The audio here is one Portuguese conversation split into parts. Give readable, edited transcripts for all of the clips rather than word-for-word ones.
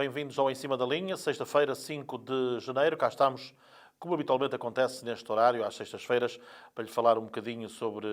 bem-vindos ao Em Cima da Linha, sexta-feira, 5 de janeiro. Cá estamos, como habitualmente acontece neste horário, às sextas-feiras, para lhe falar um bocadinho sobre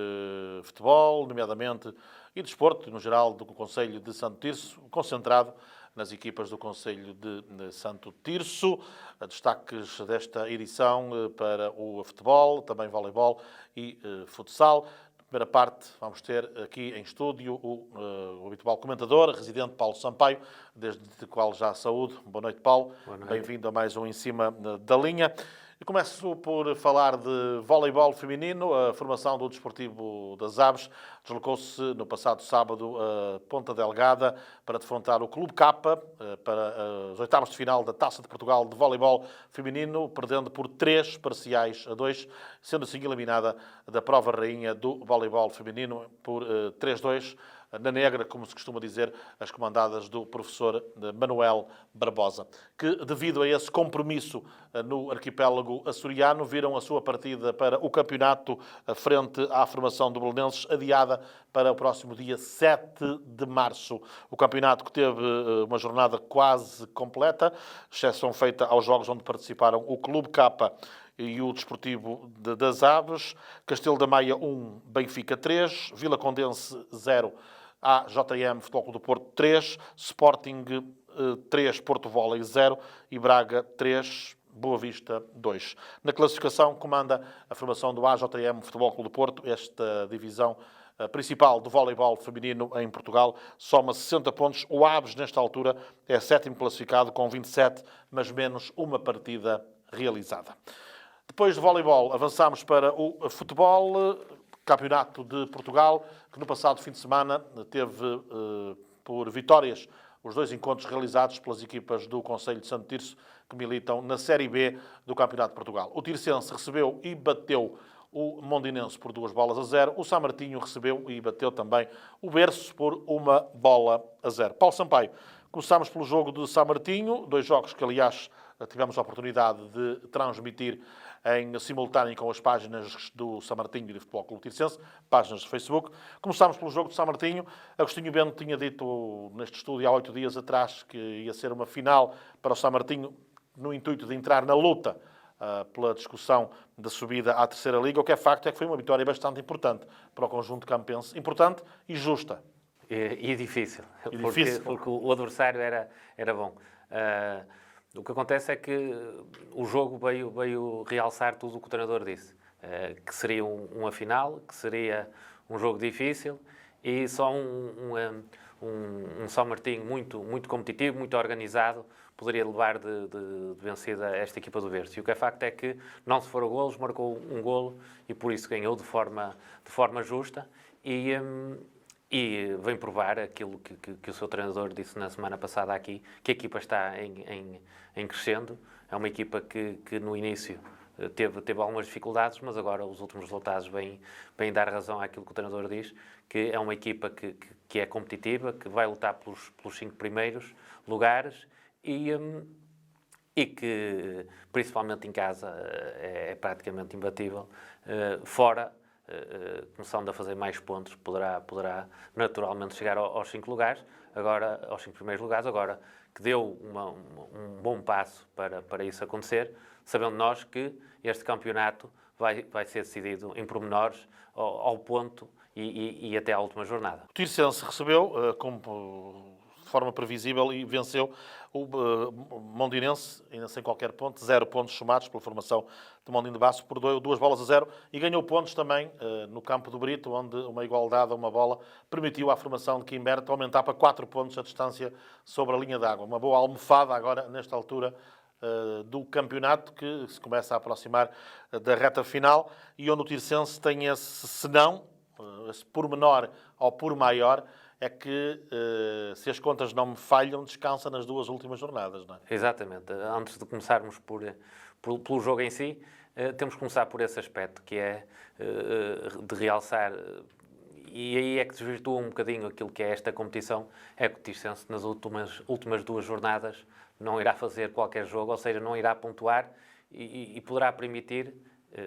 futebol, nomeadamente, e desporto, no geral, do Concelho de Santo Tirso, concentrado nas equipas do Concelho de Santo Tirso. Destaques desta edição para o futebol, também voleibol e futsal. Primeira parte, vamos ter aqui em estúdio o habitual comentador, residente Paulo Sampaio, desde o qual já saúdo. Boa noite, Paulo. Boa noite. Bem-vindo a mais um Em Cima da Linha. Eu começo por falar de voleibol feminino. A formação do Desportivo das Aves deslocou-se no passado sábado a Ponta Delgada para defrontar o Clube K para os oitavos de final da Taça de Portugal de voleibol feminino, perdendo por 3-2, sendo assim eliminada da prova rainha do voleibol feminino por 3-2. Na negra, como se costuma dizer, as comandadas do professor Manuel Barbosa, que, devido a esse compromisso no arquipélago açoriano, viram a sua partida para o campeonato frente à formação do Belenenses adiada para o próximo dia 7 de março. O campeonato que teve uma jornada quase completa, exceção feita aos jogos onde participaram o Clube K e o Desportivo das Aves. Castelo da Maia 1, Benfica 3, Vila Condense 0, AJM Futebol Clube do Porto 3, Sporting 3, Porto Volley 0 e Braga 3, Boa Vista 2. Na classificação comanda a formação do AJM Futebol Clube do Porto, esta divisão principal do voleibol feminino em Portugal, soma 60 pontos. O Aves, nesta altura, é sétimo classificado com 27, mas menos uma partida realizada. Depois de voleibol, avançamos para o futebol. Campeonato de Portugal, que no passado fim de semana teve por vitórias os dois encontros realizados pelas equipas do Concelho de Santo Tirso, que militam na Série B do Campeonato de Portugal. O Tirsense recebeu e bateu o Mondinense por 2-0. O São Martinho recebeu e bateu também o Berço por 1-0. Paulo Sampaio, começamos pelo jogo de São Martinho, dois jogos que, aliás, tivemos a oportunidade de transmitir em simultâneo com as páginas do São Martinho e do Futebol Clube Tirsense, páginas do Facebook. Começámos pelo jogo de São Martinho. Agostinho Bento tinha dito neste estúdio há 8 dias atrás que ia ser uma final para o São Martinho no intuito de entrar na luta pela discussão da subida à terceira liga. O que é facto é que foi uma vitória bastante importante para o conjunto campense. Importante e justa. E difícil, difícil. Porque o adversário era bom. O que acontece é que o jogo veio realçar tudo o que o treinador disse. Que seria uma final, que seria um jogo difícil e só um São Martinho muito competitivo, muito organizado, poderia levar de vencida esta equipa do Berço. E o que é facto é que não se foram golos, marcou um golo e por isso ganhou de forma justa e vem provar aquilo que o seu treinador disse na semana passada aqui, que a equipa está em crescendo. É uma equipa que no início teve algumas dificuldades, mas agora os últimos resultados vêm dar razão àquilo que o treinador diz, que é uma equipa que é competitiva, que vai lutar pelos 5 primeiros lugares e que, principalmente em casa, é praticamente imbatível. Fora, começando a fazer mais pontos, poderá naturalmente chegar aos 5 lugares, agora aos 5 primeiros lugares, agora que deu um bom passo para isso acontecer, sabendo nós que este campeonato vai ser decidido em pormenores, ao ponto e até à última jornada. O Tirsense recebeu, de forma previsível, e venceu o Mondinense, ainda sem qualquer ponto, 0 pontos somados pela formação de Mondim de Baço por 2-0, e ganhou pontos também no campo do Brito, onde uma igualdade a uma bola permitiu à formação de Quimberto aumentar para 4 pontos a distância sobre a linha d'água. Uma boa almofada agora, nesta altura do campeonato, que se começa a aproximar da reta final, e onde o Tirsense tem esse senão, esse pormenor ao por maior, é que, se as contas não me falham, descansa nas 2 últimas jornadas, não é? Exatamente. Antes de começarmos pelo jogo em si, temos que começar por esse aspecto, que é de realçar, e aí é que desvirtua um bocadinho aquilo que é esta competição, é que o Tirsense nas últimas 2 jornadas não irá fazer qualquer jogo, ou seja, não irá pontuar e poderá permitir,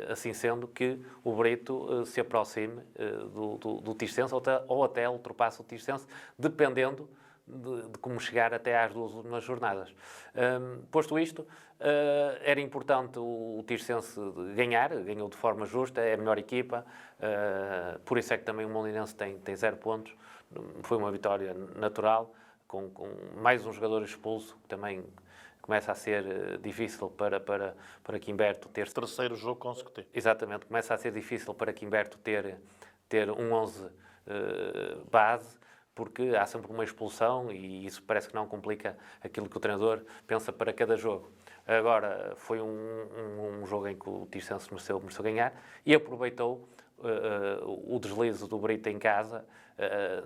assim sendo, que o Brito se aproxime do Tirsense ou até ultrapasse o Tirsense, dependendo de como chegar até às 2 últimas jornadas. Posto isto, era importante o Tirsense ganhar, ganhou de forma justa, é a melhor equipa, por isso é que também o Molinense tem 0 pontos, foi uma vitória natural, com mais um jogador expulso, que também começa a ser difícil para Quimberto ter... Terceiro jogo consecutivo. Exatamente, começa a ser difícil para Quimberto ter um 11 base, porque há sempre uma expulsão e isso parece que não complica aquilo que o treinador pensa para cada jogo. Agora, foi um jogo em que o Tirsense mereceu ganhar e aproveitou o deslize do Brito em casa.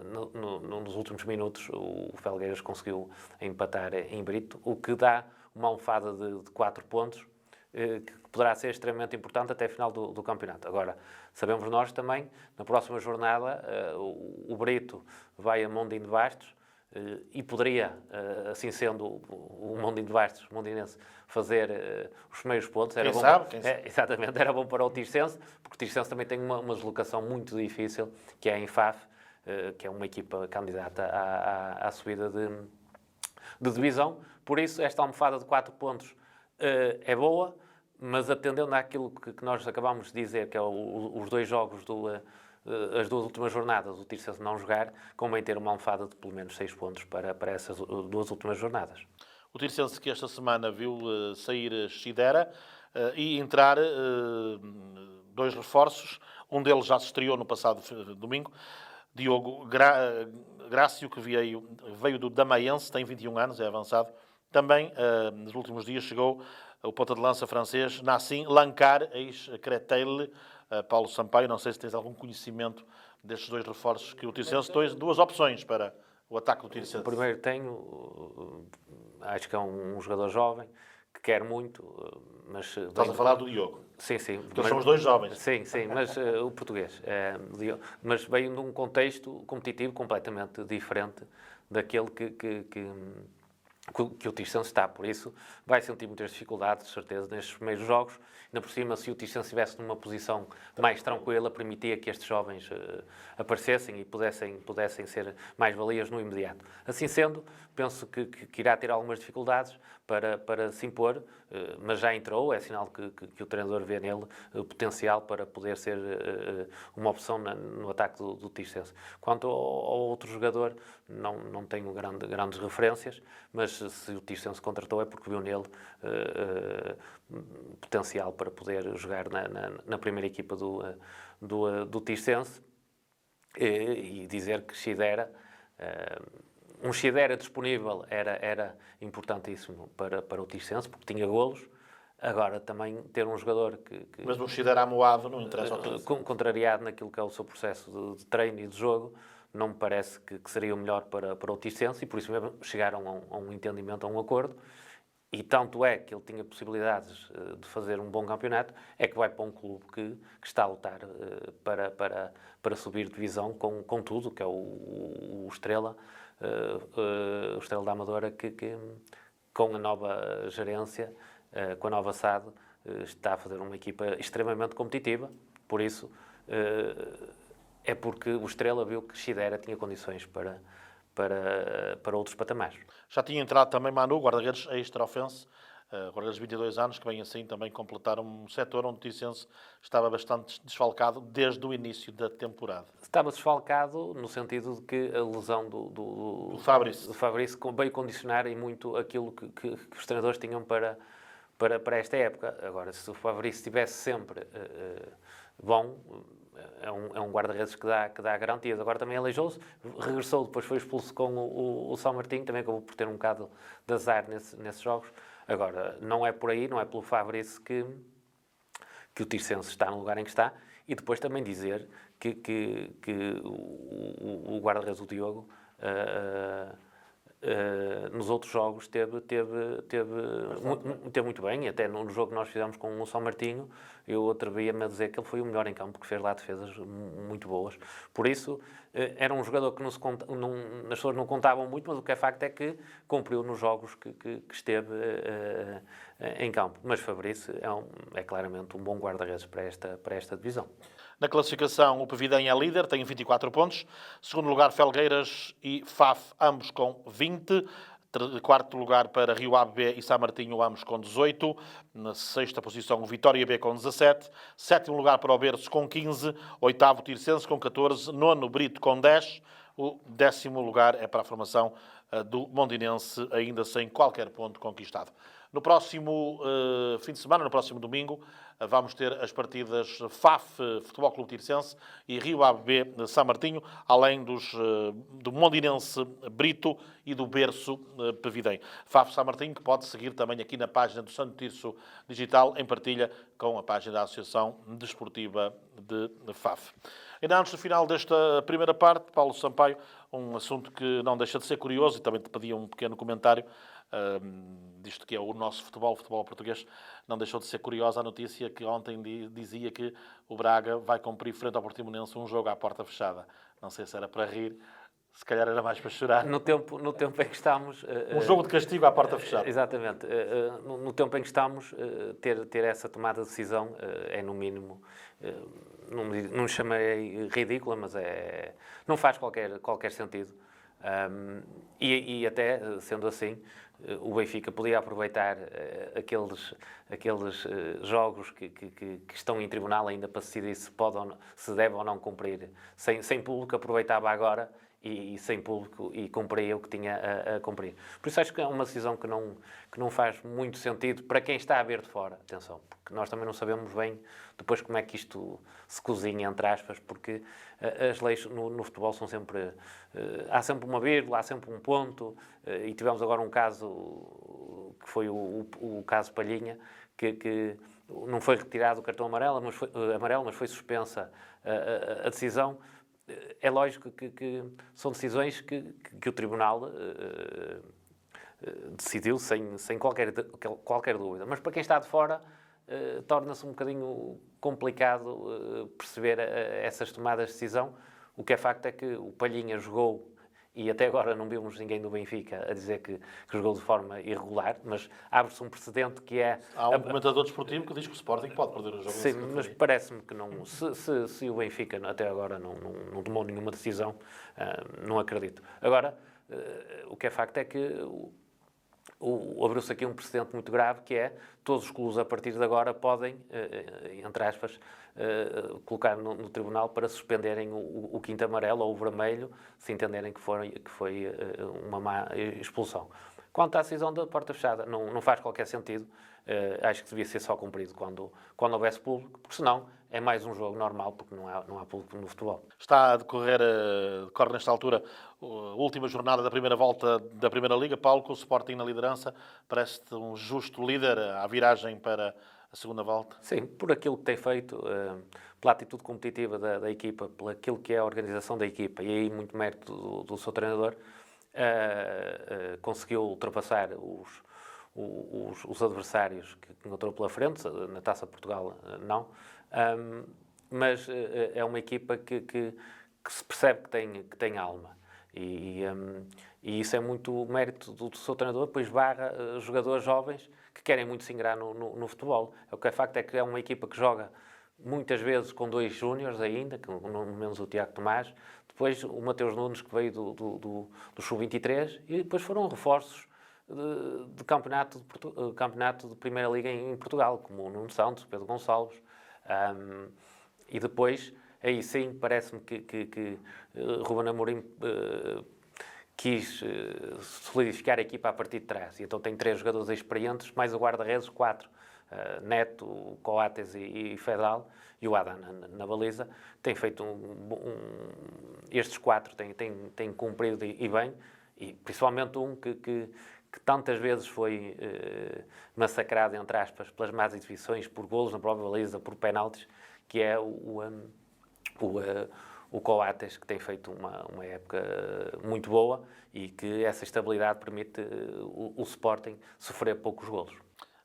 Nos últimos minutos, o Felgueiras conseguiu empatar em Brito, o que dá uma almofada de 4 pontos, que poderá ser extremamente importante até a final do campeonato. Agora, sabemos nós também, na próxima jornada, o Brito vai a Mondim de Bastos e poderia, assim sendo o Mondim de Bastos, o mondinense, fazer os primeiros pontos. Quem sabe? Exatamente, era bom para o Tirsense, porque o Tirsense também tem uma deslocação muito difícil, que é em Faf, que é uma equipa candidata à subida de divisão. Por isso, esta almofada de 4 pontos é boa, mas atendendo àquilo que nós acabámos de dizer, que é os 2 jogos, as 2 últimas jornadas, o Tirsense não jogar, convém ter uma almofada de pelo menos 6 pontos para essas 2 últimas jornadas. O Tirsense que esta semana viu sair Chidera e entrar 2 reforços. Um deles já se estreou no passado domingo. Diogo Grácio, que veio do Damaense, tem 21 anos, é avançado. Também, nos últimos dias, chegou o ponta de lança francês Nassim Lankar, ex-Créteil, Paulo Sampaio. Não sei se tens algum conhecimento destes 2 reforços que o Tirsense tem 2 opções para o ataque do Tirsense. O primeiro tenho, acho que é um jogador jovem, que quer muito, mas... Estás a falar do Diogo? Sim, sim. Porque eles são os 2 jovens. Sim, mas o português. Mas veio num contexto competitivo completamente diferente daquele que o Tirsense está. Por isso, vai sentir muitas dificuldades, de certeza, nestes primeiros jogos. Ainda por cima, se o Tirsense estivesse numa posição mais tranquila, permitia que estes jovens aparecessem e pudessem ser mais-valias no imediato. Assim sendo, penso que irá ter algumas dificuldades para se impor, mas já entrou, é sinal que o treinador vê nele potencial para poder ser uma opção no ataque do Tirsense. Quanto ao outro jogador, não tenho grandes referências, mas se o Tirsense contratou é porque viu nele potencial para poder jogar na primeira equipa do Tirsense e dizer que Chidera, um Chidera disponível era importantíssimo para o Tirsense, porque tinha golos. Agora, também ter um jogador que mas um Chidera amoado não interessa ao Tirsense. Contrariado naquilo que é o seu processo de treino e de jogo, não me parece que seria o melhor para o Tirsense e por isso mesmo chegaram a um entendimento, a um acordo. E tanto é que ele tinha possibilidades de fazer um bom campeonato, é que vai para um clube que está a lutar para subir divisão com tudo, que é o Estrela, o Estrela da Amadora, que com a nova gerência, com a nova SAD, está a fazer uma equipa extremamente competitiva. Por isso, é porque o Estrela viu que Chidera tinha condições para outros patamares. Já tinha entrado também Manu, guarda-redes ex-Trofense, guarda-redes de 22 anos, que vem assim também completar um setor onde o Tirsense estava bastante desfalcado desde o início da temporada. Estava desfalcado no sentido de que a lesão do Fabrício veio condicionar e muito aquilo que os treinadores tinham para esta época. Agora, se o Fabrício estivesse sempre bom, é um guarda-redes que dá garantias. Agora também aleijou-se, regressou, depois foi expulso com o São Martinho, também acabou por ter um bocado de azar nesses jogos. Agora, não é por aí, não é pelo Fabrício que o Tirsense está no lugar em que está. E depois também dizer que o guarda-redes, o Diogo, nos outros jogos teve muito bem, até no jogo que nós fizemos com o São Martinho, eu atrevia-me a dizer que ele foi o melhor em campo, porque fez lá defesas muito boas. Por isso, era um jogador que as pessoas não contavam muito, mas o que é facto é que cumpriu nos jogos que esteve em campo. Mas Fabrício é claramente um bom guarda-redes para esta divisão. Na classificação, o Pevidem é líder, tem 24 pontos. Segundo lugar, Felgueiras e FAF, ambos com 20. Quarto lugar para Rio Ave B e São Martinho, ambos com 18. Na sexta posição, o Vitória B com 17. Sétimo lugar para o Berço com 15. Oitavo, Tirsense com 14. Nono, Brito com 10. O 10º lugar é para a formação do Mondinense, ainda sem qualquer ponto conquistado. No próximo fim de semana, no próximo domingo, vamos ter as partidas FAF, Futebol Clube Tirsense, e Rio Ave B, São Martinho, além do Mondinense Brito e do Berço Pevidem. FAF São Martinho, que pode seguir também aqui na página do Santo Tirso Digital, em partilha com a página da Associação Desportiva de FAF. Ainda antes do final desta primeira parte, Paulo Sampaio, um assunto que não deixa de ser curioso, e também te pedi um pequeno comentário, disto que é o nosso futebol português. Não deixou de ser curiosa a notícia que ontem dizia que o Braga vai cumprir frente ao Portimonense um jogo à porta fechada. Não sei se era para rir, se calhar era mais para chorar. No tempo em que estamos... Um jogo de castigo à porta fechada. Exatamente. No tempo em que estamos, ter essa tomada de decisão é, no mínimo, não chamarei ridícula, mas não faz qualquer sentido. E até, sendo assim, o Benfica podia aproveitar aqueles jogos que estão em tribunal ainda para decidir se deve ou não cumprir. Sem público, aproveitava agora e sem público e cumpria o que tinha a cumprir. Por isso acho que é uma decisão que não faz muito sentido para quem está a ver de fora. Atenção, porque nós também não sabemos bem depois como é que isto se cozinha, entre aspas, porque as leis no futebol são sempre... há sempre uma vírgula, há sempre um ponto, e tivemos agora um caso que foi o caso Palhinha, que não foi retirado o cartão amarelo, mas foi suspensa a decisão. É lógico que são decisões que o Tribunal decidiu sem qualquer dúvida. Mas para quem está de fora, torna-se um bocadinho complicado perceber essas tomadas de decisão. O que é facto é que o Palhinha jogou, e até agora não vimos ninguém do Benfica a dizer que jogou de forma irregular, mas abre-se um precedente que é... Há um comentador desportivo que diz que o Sporting pode perder o jogo. Sim, mas parece-me que não... Se o Benfica até agora não tomou nenhuma decisão, não acredito. Agora, o que é facto é que abriu-se aqui um precedente muito grave, que é todos os clubes a partir de agora podem, entre aspas, colocar no tribunal para suspenderem o quinto amarelo ou o vermelho, se entenderem que foi uma má expulsão. Quanto à decisão da porta fechada, não faz qualquer sentido. Acho que devia ser só cumprido quando houvesse público, porque senão é mais um jogo normal, porque não há público no futebol. Está a decorre nesta altura a última jornada da primeira volta da Primeira Liga. Paulo, com o Sporting na liderança, parece-te um justo líder à viragem para a segunda volta? Sim, por aquilo que tem feito, pela atitude competitiva da equipa, por aquilo que é a organização da equipa, e aí muito mérito do seu treinador, conseguiu ultrapassar os adversários que encontrou pela frente. Na Taça Portugal não, mas é uma equipa que se percebe que tem alma, e isso é muito mérito do seu treinador, depois barra jogadores jovens que querem muito se ingrar no futebol. O que é facto é que é uma equipa que joga muitas vezes com dois júniores ainda, no menos o Tiago Tomás, depois o Mateus Nunes, que veio do Sub-23, e depois foram reforços de campeonato de Primeira Liga em Portugal, como o Nuno Santos, Pedro Gonçalves, e depois, aí sim, parece-me que Ruben Amorim quis solidificar a equipa a partir de trás, e então tem 3 jogadores experientes, mais o guarda-redes, 4, Neto, Coates e Fedal, e o Adam na baliza. Tem feito estes 4 têm cumprido e bem, e principalmente um que tantas vezes foi massacrado, entre aspas, pelas más exibições, por golos na própria baliza, por penaltis, que é o Coates, que tem feito uma época muito boa e que essa estabilidade permite o Sporting sofrer poucos golos.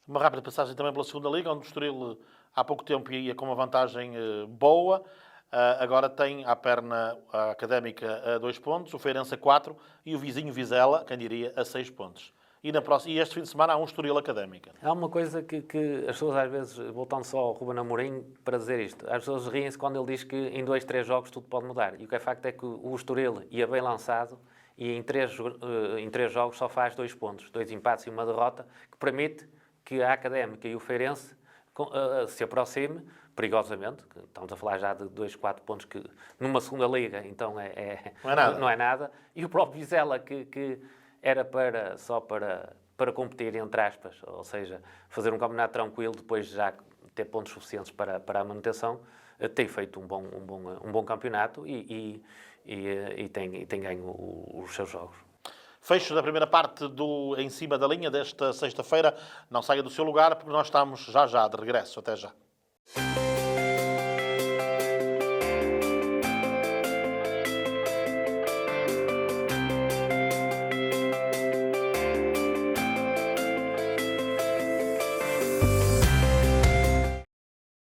Uma rápida passagem também pela segunda Liga, onde o Estoril há pouco tempo ia com uma vantagem boa. Agora tem à perna a Académica a 2 pontos, o Feirense a 4 e o vizinho Vizela, quem diria, a 6 pontos. E este fim de semana há um Estoril Académica. Há uma coisa que as pessoas às vezes, voltando só ao Ruben Amorim para dizer isto, as pessoas riem-se quando ele diz que em 2, 3 jogos tudo pode mudar. E o que é facto é que o Estoril ia bem lançado e em 3 jogos só faz 2 pontos, 2 empates e uma derrota, que permite que a Académica e o Feirense se aproxime perigosamente. Estamos a falar já de 2, 4 pontos que numa segunda liga, então não é nada. E o próprio Vizela, que era só para competir, entre aspas, ou seja, fazer um campeonato tranquilo, depois já ter pontos suficientes para a manutenção, tem feito um bom campeonato e tem ganho os seus jogos. Fecho da primeira parte do Em Cima da Linha desta sexta-feira. Não saia do seu lugar, porque nós estamos já de regresso. Até já.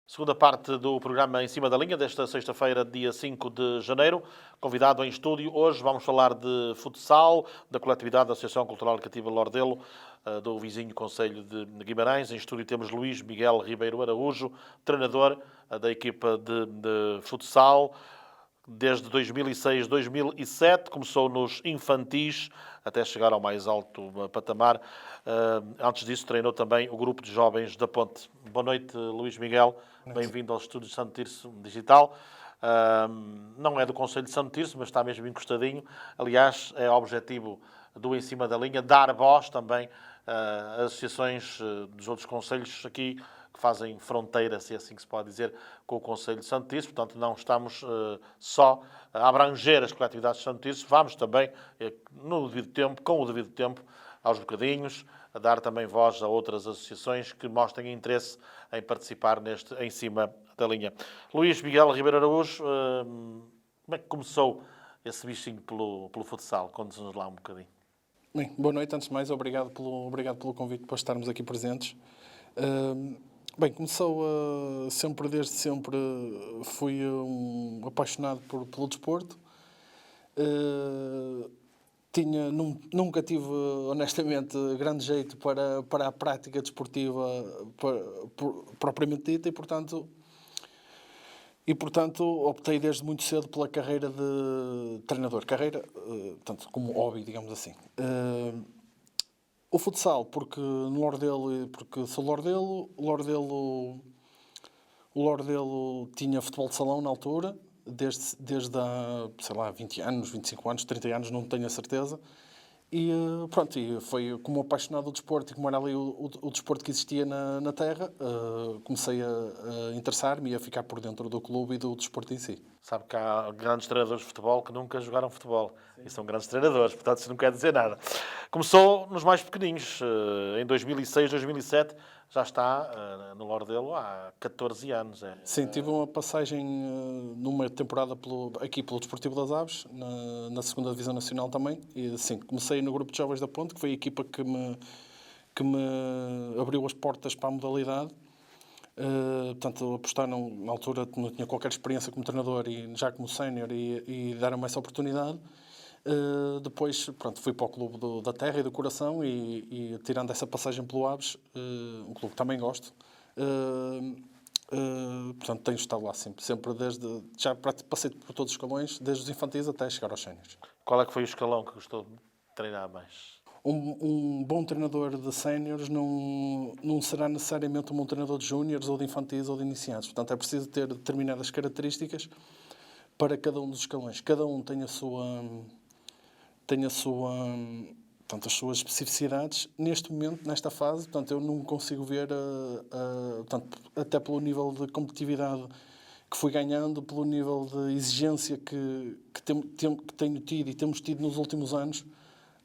Segunda parte do programa Em Cima da Linha, desta sexta-feira, dia 5 de janeiro. Convidado em estúdio, hoje vamos falar de futsal, da coletividade da Associação Cultural Educativa Lordelo, do vizinho Concelho de Guimarães. Em estúdio temos Luís Miguel Ribeiro Araújo, treinador da equipa de futsal. Desde 2006, 2007, começou nos infantis, até chegar ao mais alto patamar. Antes disso, treinou também o grupo de jovens da Ponte. Boa noite, Luís Miguel. Bem-vindo aos estúdios de Santo Tirso Digital. Não é do Concelho de Santo Tirso, mas está mesmo encostadinho. Aliás, é objetivo do Em Cima da Linha dar voz também às associações dos outros concelhos aqui, que fazem fronteira, se é assim que se pode dizer, com o Concelho de Santo Tirso. Portanto, não estamos só a abranger as coletividades de Santo Tirso, vamos também, no devido tempo, com o devido tempo, aos bocadinhos, a dar também voz a outras associações que mostrem interesse em participar neste Em Cima da Linha. Luís Miguel Ribeiro Araújo, como é que começou esse bichinho pelo futsal? Conte-nos lá um bocadinho. Bem, boa noite, antes de mais, obrigado pelo convite para estarmos aqui presentes. Bem, começou desde sempre fui apaixonado pelo desporto. Nunca tive, honestamente, grande jeito para a prática desportiva propriamente dita e, portanto, optei desde muito cedo pela carreira de treinador. Tanto como hobby, digamos assim. O futsal, porque no Lordelo, porque sou Lordelo, o Lordelo tinha futebol de salão na altura, desde há, sei lá, 20 anos, 25 anos, 30 anos, não tenho a certeza. E pronto, e foi como apaixonado do desporto e como era ali o desporto que existia na terra, comecei a interessar-me e a ficar por dentro do clube e do desporto em si. Sabe que há grandes treinadores de futebol que nunca jogaram futebol. Sim. E são grandes treinadores, portanto isso não quer dizer nada. Começou nos mais pequeninos. Em 2006, 2007, já está no Lordelo há 14 anos. Sim, tive uma passagem numa temporada aqui pelo Desportivo das Aves, na 2ª Divisão Nacional também. E sim, comecei no grupo de jovens da Ponte, que foi a equipa que me abriu as portas para a modalidade. Portanto, apostaram na altura, não tinha qualquer experiência como treinador e já como sénior e deram-me essa oportunidade. Depois, pronto, fui para o clube da terra e do coração e tirando essa passagem pelo Aves, um clube que também gosto, portanto, tenho estado lá sempre já passei por todos os escalões, desde os infantis até chegar aos séniores. Qual é que foi o escalão que gostou de treinar mais? Um bom treinador de séniores não será necessariamente um bom treinador de júniores ou de infantis ou de iniciantes. Portanto, é preciso ter determinadas características para cada um dos escalões. Cada um tem portanto, as suas especificidades. Neste momento, nesta fase, portanto, eu não consigo ver, portanto, até pelo nível de competitividade que fui ganhando, pelo nível de exigência que tenho tido e temos tido nos últimos anos,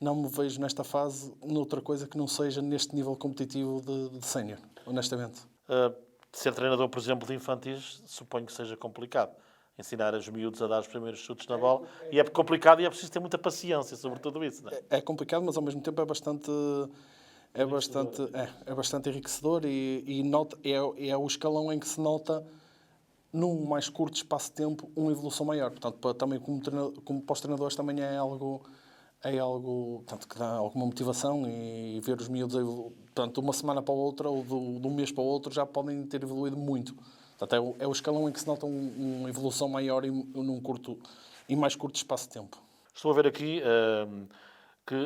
não me vejo nesta fase noutra coisa que não seja neste nível competitivo de sénior, honestamente. Ser treinador, por exemplo, de infantis, suponho que seja complicado. Ensinar os miúdos a dar os primeiros chutes na bola. E é complicado e é preciso ter muita paciência sobre tudo isso. Não é? É complicado, mas ao mesmo tempo é bastante enriquecedor é o escalão em que se nota, num mais curto espaço de tempo, uma evolução maior. Portanto, também como para os treinadores também é algo é algo, portanto, que dá alguma motivação e ver os miúdos, portanto, de uma semana para a outra ou de um mês para o outro já podem ter evoluído muito. Portanto, é o escalão em que se nota uma evolução maior num curto e mais curto espaço de tempo. Estou a ver aqui que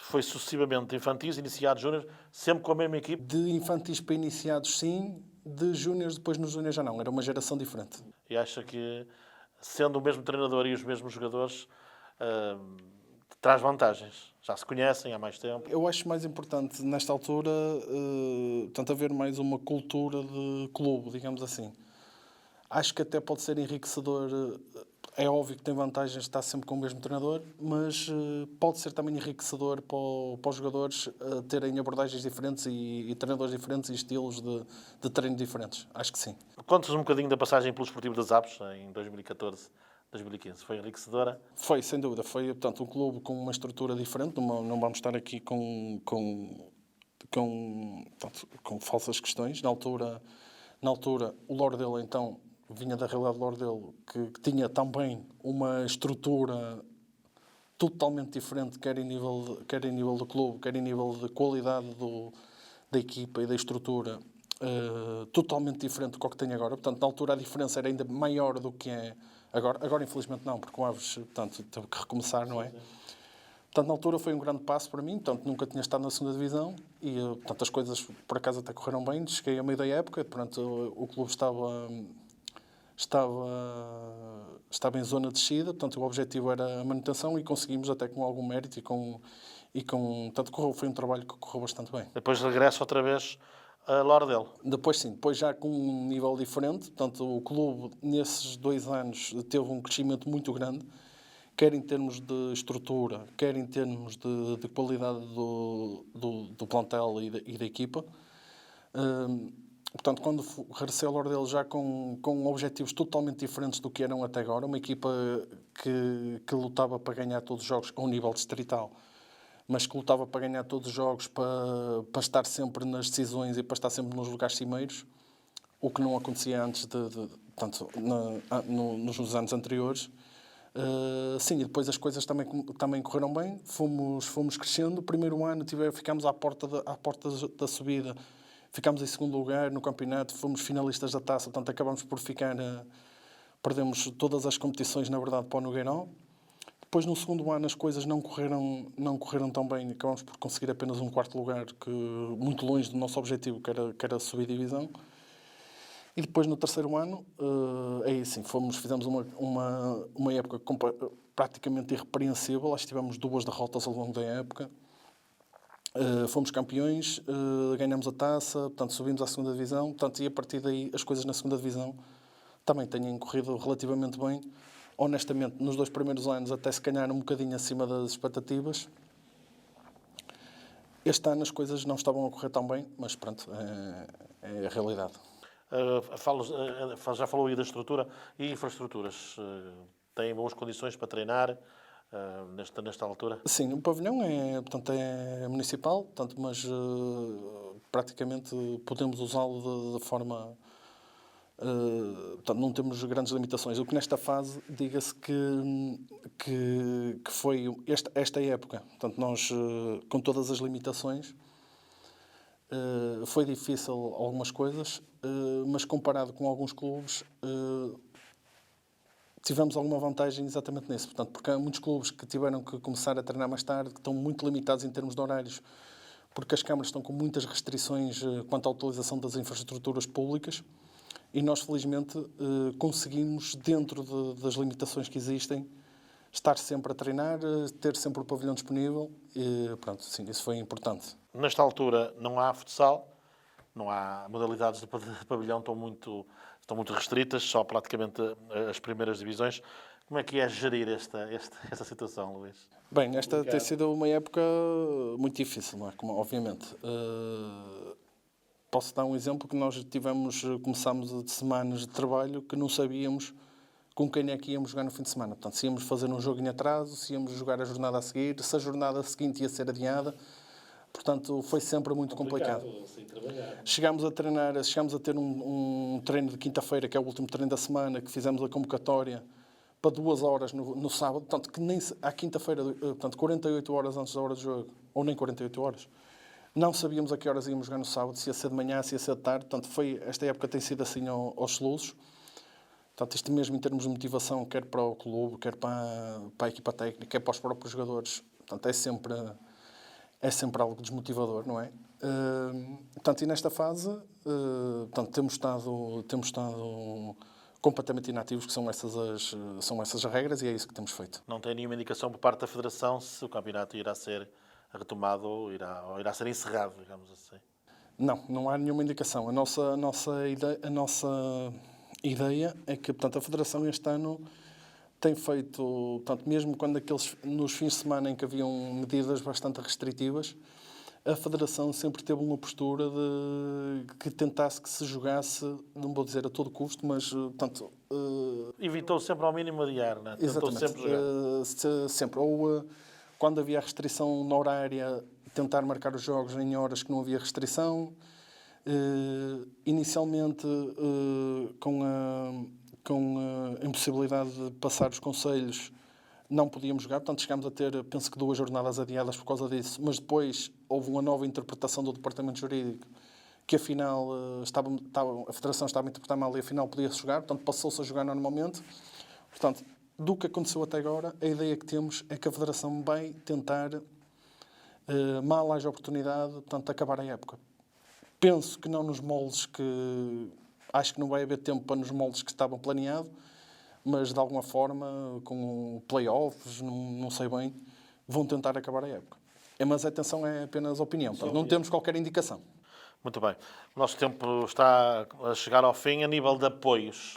foi sucessivamente de infantis, iniciados, júniores, sempre com a mesma equipe. De infantis para iniciados, sim. De júniores, depois nos júniores já não. Era uma geração diferente. E acha que, sendo o mesmo treinador e os mesmos jogadores, traz vantagens? Já se conhecem há mais tempo? Eu acho mais importante, nesta altura, portanto, haver mais uma cultura de clube, digamos assim. Acho que até pode ser enriquecedor. É óbvio que tem vantagens de estar sempre com o mesmo treinador, mas pode ser também enriquecedor para os jogadores terem abordagens diferentes e treinadores diferentes e estilos de treino diferentes. Acho que sim. Conta-nos um bocadinho da passagem pelo Desportivo das Aves em 2014, 2015. Foi enriquecedora? Foi, sem dúvida. Foi, portanto, um clube com uma estrutura diferente. Não vamos estar aqui com falsas questões. Na altura, o Lordelo, então, vinha da realidade do Lordelo, que tinha também uma estrutura totalmente diferente, quer em nível do clube, quer em nível de qualidade da equipa e da estrutura, totalmente diferente do que tem agora. Portanto, na altura a diferença era ainda maior do que é agora. Agora, infelizmente, não, porque o Aves, portanto, teve que recomeçar, não é? Portanto, na altura foi um grande passo para mim, portanto, nunca tinha estado na segunda divisão e, portanto, as coisas, por acaso, até correram bem. Cheguei a meio da época, portanto, o clube estava em zona de descida, portanto, o objetivo era a manutenção e conseguimos até com algum mérito portanto, foi um trabalho que correu bastante bem. Depois regresso outra vez a Lordelo. Depois sim, depois já com um nível diferente, portanto, o clube nesses 2 anos teve um crescimento muito grande, quer em termos de estrutura, quer em termos de qualidade do plantel e da equipa. Portanto, quando regressei ao Lordelo já com objetivos totalmente diferentes do que eram até agora, uma equipa que lutava para ganhar todos os jogos a um nível distrital, mas que lutava para ganhar todos os jogos, para estar sempre nas decisões e para estar sempre nos lugares cimeiros, o que não acontecia antes, portanto, nos anos anteriores. Sim, e depois as coisas também correram bem, fomos crescendo. O primeiro ano ficámos à porta da subida. Ficámos em segundo lugar no campeonato, fomos finalistas da taça, portanto acabámos por perdemos todas as competições, na verdade, para o Nogueirão. Depois, no segundo ano, as coisas não correram tão bem, acabámos por conseguir apenas um 4º lugar, muito longe do nosso objetivo, que era subir divisão. E depois, no terceiro ano, aí sim, fizemos uma época praticamente irrepreensível, acho que tivemos 2 derrotas ao longo da época. Fomos campeões, ganhamos a taça, portanto subimos à segunda divisão, portanto, e a partir daí as coisas na segunda divisão também têm corrido relativamente bem. Honestamente, nos 2 primeiros anos até se ganharam um bocadinho acima das expectativas. Este ano as coisas não estavam a correr tão bem, mas pronto, é a realidade. Já falou aí da estrutura e infraestruturas. Têm boas condições para treinar? Nesta altura? Sim, o pavilhão portanto, é municipal, portanto, mas praticamente podemos usá-lo de forma... portanto, não temos grandes limitações. O que nesta fase, diga-se que foi esta época, portanto, nós, com todas as limitações, foi difícil algumas coisas, mas comparado com alguns clubes... tivemos alguma vantagem exatamente nisso. Portanto, porque há muitos clubes que tiveram que começar a treinar mais tarde, que estão muito limitados em termos de horários, porque as câmaras estão com muitas restrições quanto à utilização das infraestruturas públicas e nós, felizmente, conseguimos, dentro das limitações que existem, estar sempre a treinar, ter sempre o pavilhão disponível e, pronto, sim, isso foi importante. Nesta altura não há futsal, não há modalidades de pavilhão, estão muito restritas, só praticamente as primeiras divisões. Como é que é gerir esta situação, Luís? Bem, esta tem sido uma época muito difícil, não é? Obviamente. Posso dar um exemplo que nós começámos de semanas de trabalho que não sabíamos com quem é que íamos jogar no fim de semana. Portanto, se íamos fazer um jogo em atraso, se íamos jogar a jornada a seguir, se a jornada seguinte ia ser adiada. Portanto, foi sempre muito complicado. Chegámos a ter um treino de quinta-feira, que é o último treino da semana, que fizemos a convocatória para 2 horas no sábado, tanto que nem à quinta-feira, portanto, 48 horas antes da hora do jogo, ou nem 48 horas, não sabíamos a que horas íamos jogar no sábado, se ia ser de manhã, se ia ser de tarde. Portanto, esta época tem sido assim aos soluços. Portanto, isto mesmo em termos de motivação, quer para o clube, quer para a equipa técnica, quer para os próprios jogadores. Portanto, é sempre algo desmotivador, não é? Portanto, e nesta fase, portanto, temos estado completamente inativos, que são essas as regras, e é isso que temos feito. Não tem nenhuma indicação por parte da Federação se o campeonato irá ser retomado ou irá ser encerrado, digamos assim. Não há nenhuma indicação. A nossa ideia é que, portanto, a Federação este ano tem feito, portanto, mesmo quando nos fins de semana em que haviam medidas bastante restritivas, a Federação sempre teve uma postura de que tentasse que se jogasse, não vou dizer a todo custo, mas, portanto... Evitou sempre ao mínimo adiar, não é? Tentou Exatamente. sempre jogar. Sempre. Ou quando havia restrição na horária, tentar marcar os jogos em horas que não havia restrição. Inicialmente, com a impossibilidade de passar os concelhos, não podíamos jogar. Portanto, chegámos a ter, penso que 2 jornadas adiadas por causa disso. Mas depois houve uma nova interpretação do Departamento Jurídico que, afinal, a Federação estava a interpretar mal e, afinal, podia-se jogar. Portanto, passou-se a jogar normalmente. Portanto, do que aconteceu até agora, a ideia que temos é que a Federação vai tentar, mal haja oportunidade, portanto, acabar a época. Penso que não nos moldes que... Acho que não vai haver tempo para nos moldes que estavam planeados, mas, de alguma forma, com playoffs, não sei bem, vão tentar acabar a época. Mas, atenção, é apenas opinião. Portanto, não temos qualquer indicação. Muito bem. O nosso tempo está a chegar ao fim. A nível de apoios,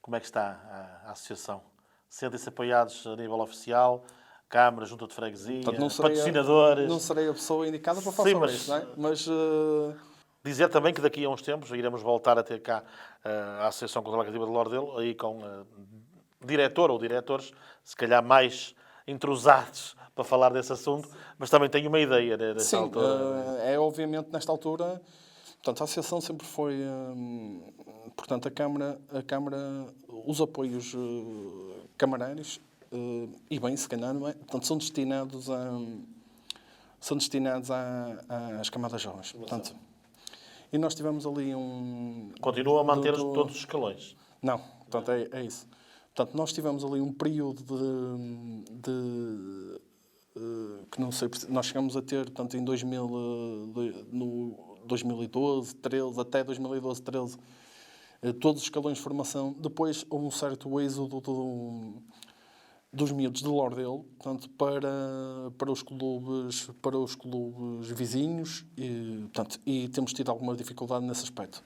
como é que está a associação? Sentem-se apoiados a nível oficial? Câmara, junta de freguesia, Portanto, patrocinadores? Não serei a pessoa indicada para falar Sim, sobre isso, não é? Mas... Dizer também que daqui a uns tempos iremos voltar a ter cá a Associação Cultural Cativa de Lordelo, aí com diretor ou diretores, se calhar mais entrosados para falar desse assunto, mas também tenho uma ideia nesta altura. É obviamente nesta altura, portanto, a Associação sempre foi, portanto, a Câmara, os apoios camarários, e bem, se calhar, não é? Portanto, são destinados às camadas jovens. Portanto, e nós tivemos ali Continua a manter todos os escalões? Não, portanto, é isso. Portanto, nós tivemos ali um período que não sei, nós chegamos a ter, portanto, em 2012, 13, até 2012, 13, todos os escalões de formação. Depois houve um certo êxodo dos miúdos de Lordelo, portanto, para os clubes vizinhos, e temos tido alguma dificuldade nesse aspecto.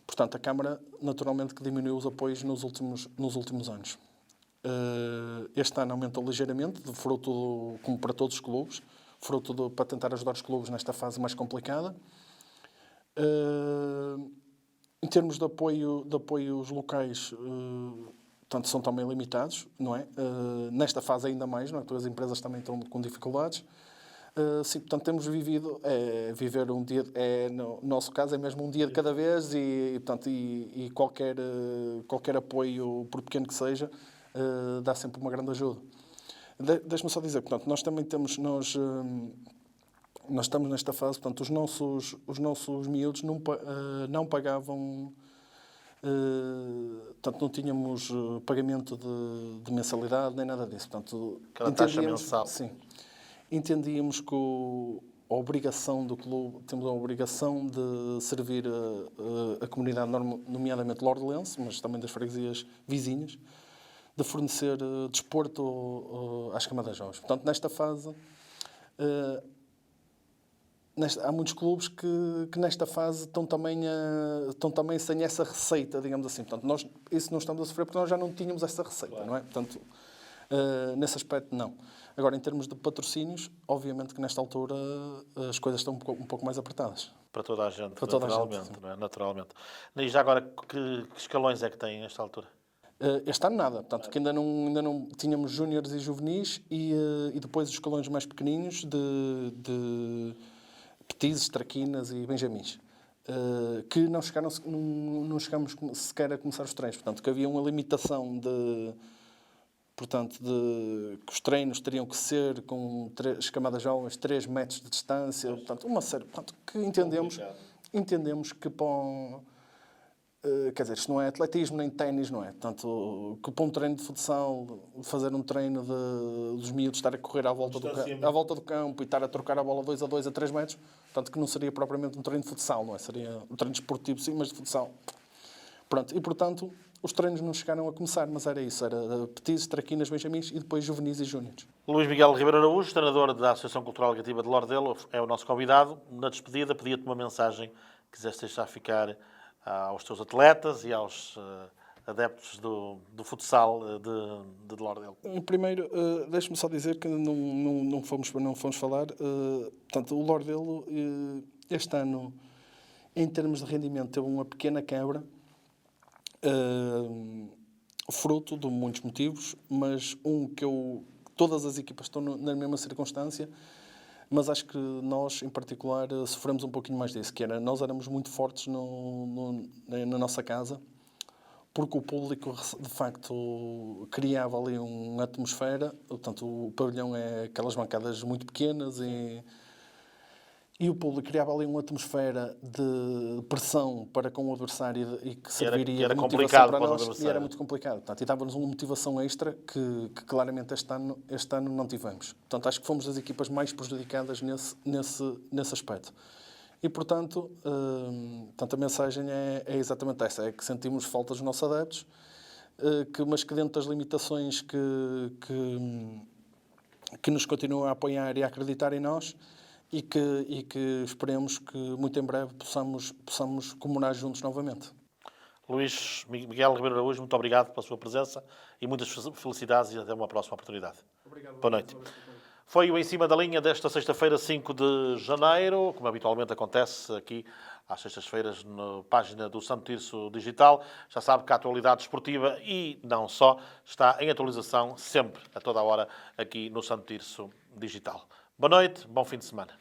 Portanto, a Câmara, naturalmente, que diminuiu os apoios nos últimos anos. Este ano aumentou ligeiramente, fruto, como para todos os clubes, para tentar ajudar os clubes nesta fase mais complicada. Em termos de apoios locais, portanto, são também limitados, não é? Nesta fase ainda mais, não é? Todas as empresas também estão com dificuldades. Sim, portanto, temos viver um dia, no nosso caso, é mesmo um dia de cada vez, e qualquer apoio, por pequeno que seja, dá sempre uma grande ajuda. Deixe-me só dizer, portanto, nós estamos nesta fase, portanto, os nossos miúdos não pagavam, portanto, não tínhamos pagamento de mensalidade, nem nada disso. Portanto, cada taxa mensal. Sim. Entendíamos que a obrigação do clube, temos a obrigação de servir a comunidade, nomeadamente lordelense, mas também das freguesias vizinhas, de fornecer desporto às camadas jovens. Portanto, nesta fase, há muitos clubes que nesta fase estão também sem essa receita, digamos assim. Portanto, isso não estamos a sofrer porque nós já não tínhamos essa receita, claro. Não é? Portanto, nesse aspecto, não. Agora, em termos de patrocínios, obviamente que nesta altura as coisas estão um pouco mais apertadas. Para toda a gente, para toda naturalmente. A gente, não é? Naturalmente. E já agora, que escalões é que tem nesta altura? Este ano nada. Portanto, que ainda não tínhamos júniores e juvenis, e depois os escalões mais pequeninos de petizes, traquinas e benjamins. Que não chegamos sequer a começar os treinos. Portanto, que havia uma limitação portanto, que os treinos teriam que ser com as camadas jovens, 3 metros de distância, portanto, uma série, portanto, que entendemos que quer dizer, isto não é atletismo nem ténis, não é? Portanto, que para um treino de futsal, fazer um treino dos miúdos, estar a correr à volta do campo e estar a trocar a bola 2 a 2 a 3 metros, portanto, que não seria propriamente um treino de futsal, não é? Seria um treino esportivo, sim, mas de futsal. Pronto, e portanto, os treinos não chegaram a começar, mas era isso, era petis, traquinas, benjamins e depois juvenis e júniores. Luís Miguel Ribeiro Araújo, treinador da Associação Cultural Negativa de Lordelo, é o nosso convidado. Na despedida, pedia-te uma mensagem que quiseste deixar ficar aos teus atletas e aos adeptos do futsal de Lordelo. Primeiro, deixe-me só dizer que não fomos falar. Portanto, o Lordelo, este ano, em termos de rendimento, teve uma pequena quebra, fruto de muitos motivos, mas todas as equipas estão na mesma circunstância, mas acho que nós, em particular, sofremos um pouquinho mais disso, que era, nós éramos muito fortes na nossa casa, porque o público, de facto, criava ali uma atmosfera, portanto, o pavilhão é aquelas bancadas muito pequenas e o público criava ali uma atmosfera de pressão para com o adversário e que serviria de motivação para nós, e era muito complicado. Portanto, e dava-nos uma motivação extra que claramente este ano não tivemos. Portanto, acho que fomos das equipas mais prejudicadas nesse aspecto. E, portanto, a mensagem é exatamente essa, é que sentimos falta dos nossos adeptos, mas que dentro das limitações que nos continuam a apoiar e a acreditar em nós, e que esperemos que muito em breve possamos comemorar juntos novamente. Luís Miguel Ribeiro Araújo, muito obrigado pela sua presença e muitas felicidades e até uma próxima oportunidade. Obrigado. Boa noite. Foi o Em Cima da Linha desta sexta-feira, 5 de janeiro, como habitualmente acontece aqui às sextas-feiras na página do Santo Tirso Digital. Já sabe que a atualidade esportiva e não só está em atualização sempre, a toda a hora, aqui no Santo Tirso Digital. Boa noite, bom fim de semana.